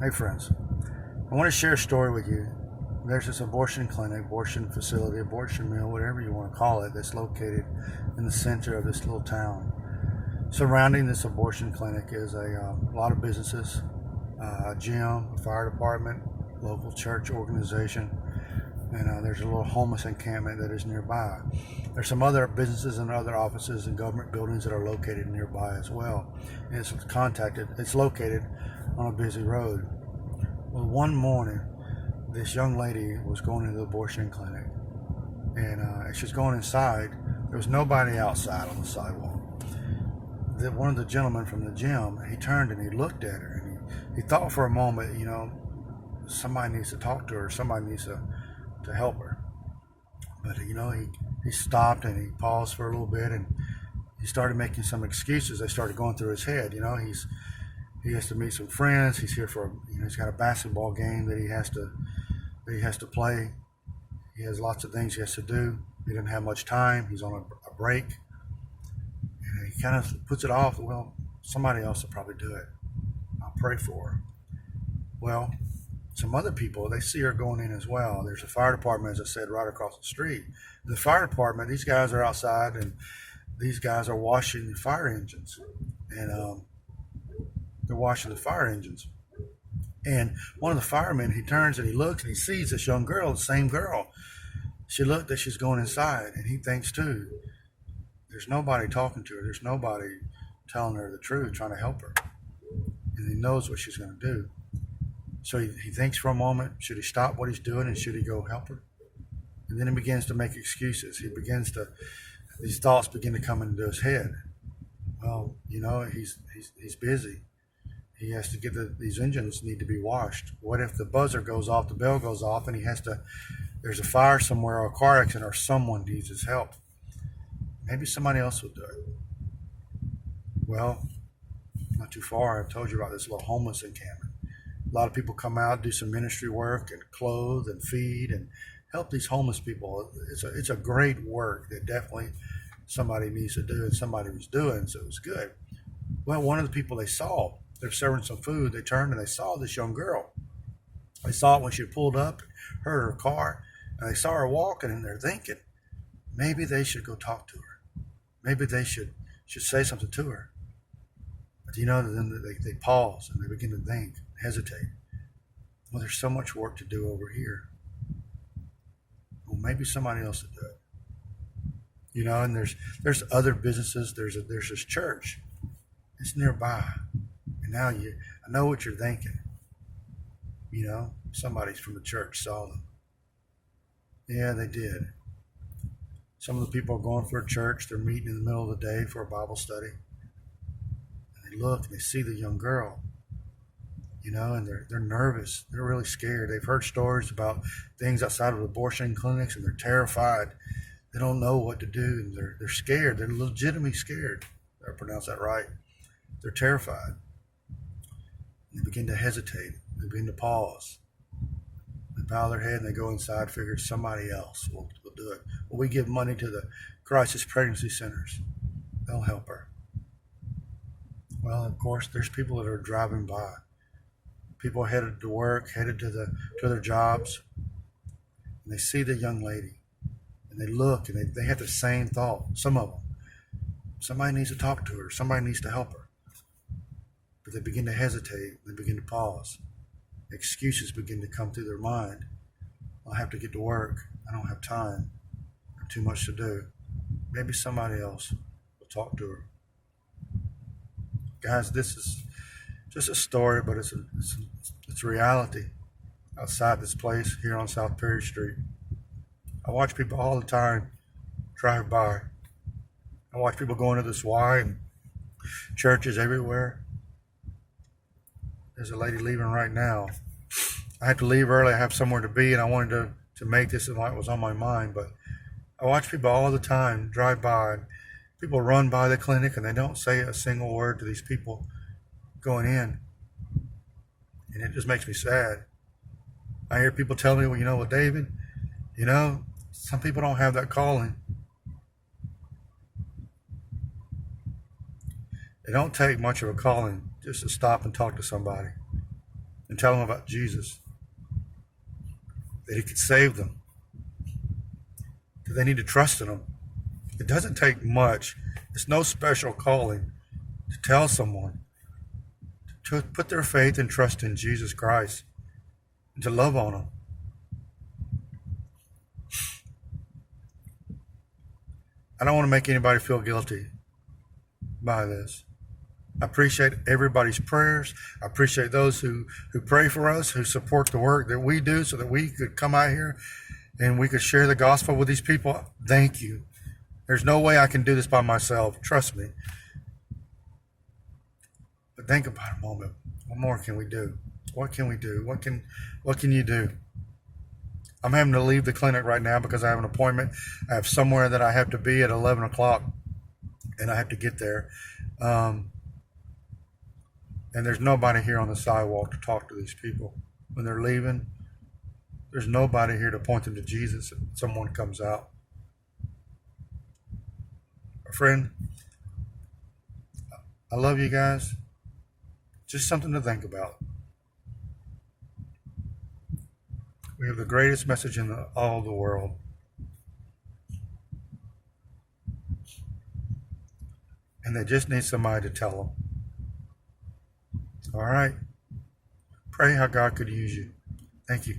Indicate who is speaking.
Speaker 1: Hey friends, I want to share a story with you. There's this abortion clinic, abortion facility, abortion mill, whatever you want to call it, that's located in the center of this little town. Surrounding this abortion clinic is a lot of businesses, a gym, a fire department, local church organization, and there's a little homeless encampment that is nearby. There's some other businesses and other offices and government buildings that are located nearby as well. And it's located on a busy road. Well, one morning, this young lady was going to the abortion clinic, and as she's going inside, there was nobody outside on the sidewalk. One of the gentlemen from the gym, he turned and he looked at her, and he thought for a moment, somebody needs to talk to her, somebody needs to help her. But he stopped and he paused for a little bit, and he started making some excuses. They started going through his head. He has to meet some friends. He's here for he's got a basketball game that he has to play. He has lots of things he has to do. He didn't have much time. He's on a break, and he kind of puts it off. Well, somebody else will probably do it. I'll pray for her. Well, some other people, they see her going in as well. There's a fire department, as I said, right across the street. The fire department, these guys are outside, and these guys are washing the fire engines, and they're washing the fire engines. And one of the firemen, he turns and he looks and he sees this young girl, the same girl. She looked as she's going inside, and he thinks too, there's nobody talking to her. There's nobody telling her the truth, trying to help her. And he knows what she's going to do. So he thinks for a moment, should he stop what he's doing and should he go help her? And then he begins to make excuses. These thoughts begin to come into his head. Well, he's busy. He has to these engines need to be washed. What if the buzzer goes off, the bell goes off, and there's a fire somewhere or a car accident or someone needs his help? Maybe somebody else will do it. Well, not too far, I've told you about this little homeless encampment. A lot of people come out, do some ministry work and clothe and feed and help these homeless people. It's a great work that definitely somebody needs to do, and somebody was doing, so it was good. Well, one of the people they saw, they're serving some food, they turned and they saw this young girl. They saw it when she pulled up, heard her car, and they saw her walking, and they're thinking, maybe they should go talk to her. Maybe they should say something to her. But then they pause and they begin to think, hesitate. Well, there's so much work to do over here. Well, maybe somebody else will do it. And there's other businesses. There's this church. It's nearby. And now I know what you're thinking. Somebody's from the church saw them. Yeah, they did. Some of the people are going for a church. They're meeting in the middle of the day for a Bible study. And they look and they see the young girl. And they're nervous. They're really scared. They've heard stories about things outside of abortion clinics, and they're terrified. They don't know what to do, and they're scared. They're legitimately scared. Did I pronounce that right? They're terrified. They begin to hesitate. They begin to pause. They bow their head and they go inside, figure somebody else will do it. Well, we give money to the crisis pregnancy centers. They'll help her. Well, of course, there's people that are driving by. People headed to work, headed to their jobs, and they see the young lady, and they look, and they have the same thought. Some of them, somebody needs to talk to her, somebody needs to help her. But they begin to hesitate, they begin to pause. Excuses begin to come through their mind. I have to get to work. I don't have time. I have too much to do. Maybe somebody else will talk to her. Guys, this is just a story, but it's reality outside this place here on South Perry Street. I watch people all the time drive by. I watch people going to this Y and churches everywhere. There's a lady leaving right now. I have to leave early. I have somewhere to be, and I wanted to make this and what was on my mind. But I watch people all the time drive by. People run by the clinic, and they don't say a single word to these people going in. And it just makes me sad. I hear people tell me, well, David, some people don't have that calling. It don't take much of a calling just to stop and talk to somebody. and tell them about Jesus, that he could save them, that they need to trust in him. It doesn't take much. It's no special calling to tell someone to put their faith and trust in Jesus Christ and to love on him. I don't want to make anybody feel guilty by this. I appreciate everybody's prayers. I appreciate those who pray for us, who support the work that we do so that we could come out here and we could share the gospel with these people. Thank you. There's no way I can do this by myself. Trust me. But think about it a moment. What more can we do? What can we do? What can you do? I'm having to leave the clinic right now because I have an appointment. I have somewhere that I have to be at 11 o'clock, and I have to get there. And there's nobody here on the sidewalk to talk to these people. When they're leaving, there's nobody here to point them to Jesus if someone comes out. Friend, I love you guys. Just something to think about. We have the greatest message in all the world. And they just need somebody to tell them. All right. Pray how God could use you. Thank you.